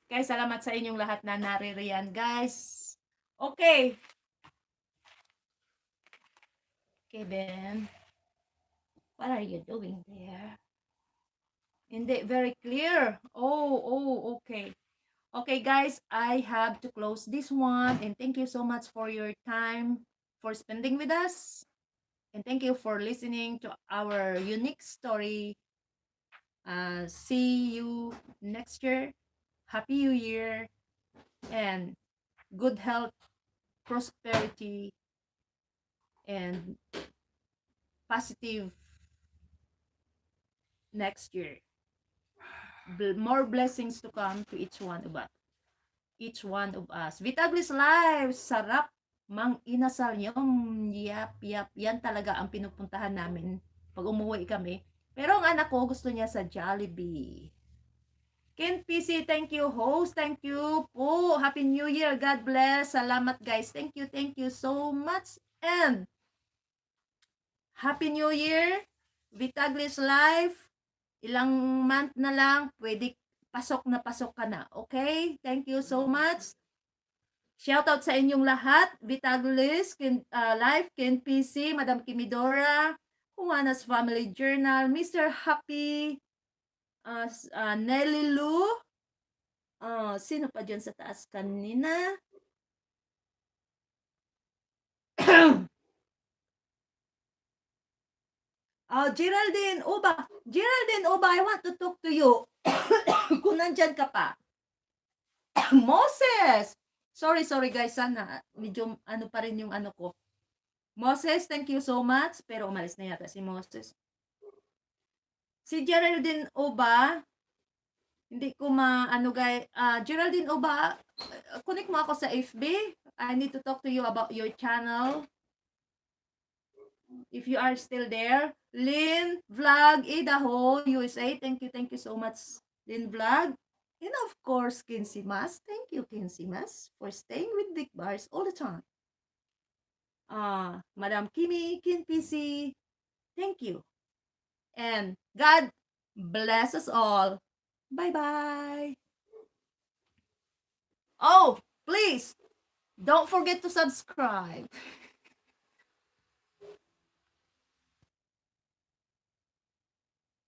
Guys, salamat sa inyong lahat na naririyan, guys. Okay. Kevin, what are you doing there? Hindi, very clear. Oh, okay. Okay, guys, I have to close this one. And thank you so much for your time, for spending with us. And thank you for listening to our unique story. See you next year. Happy New Year. And good health, prosperity, and positive next year. More blessings to come to each one of us. Vitaglis Live, sarap mang inasal yung yap. Yan talaga ang pinupuntahan namin pag umuwi kami. Pero ang anak ko gusto niya sa Jollibee. Ken PC, thank you. Host, thank you po. Happy New Year. God bless. Salamat guys. Thank you so much. And Happy New Year. Vitaglis Live. Ilang month na lang, pwede pasok ka na. Okay? Thank you so much. Shoutout sa inyong lahat. Vitaglis, Live, Ken PC, Madam Kimidora, Juana's Family Journal, Mr. Happy, Nelly Lou, sino pa dyan sa taas kanina? Geraldine Uba, I want to talk to you. Kung nandyan ka pa. Moses! Sorry guys, sana medyo ano pa rin yung ano ko. Moses, thank you so much. Pero umalis na yata si Moses. Si Geraldine Uba, hindi ko guys. Geraldine Uba, connect mo ako sa FB. I need to talk to you about your channel. If you are still there, Lynn Vlog, Idaho, USA. Thank you so much, Lynn Vlog. And of course, Kinsey Mas. Thank you, Kinsey Mas, for staying with Big Bars all the time. Madam Kimi, Kin PC, thank you. And God bless us all. Bye-bye. Oh, please, Don't forget to subscribe.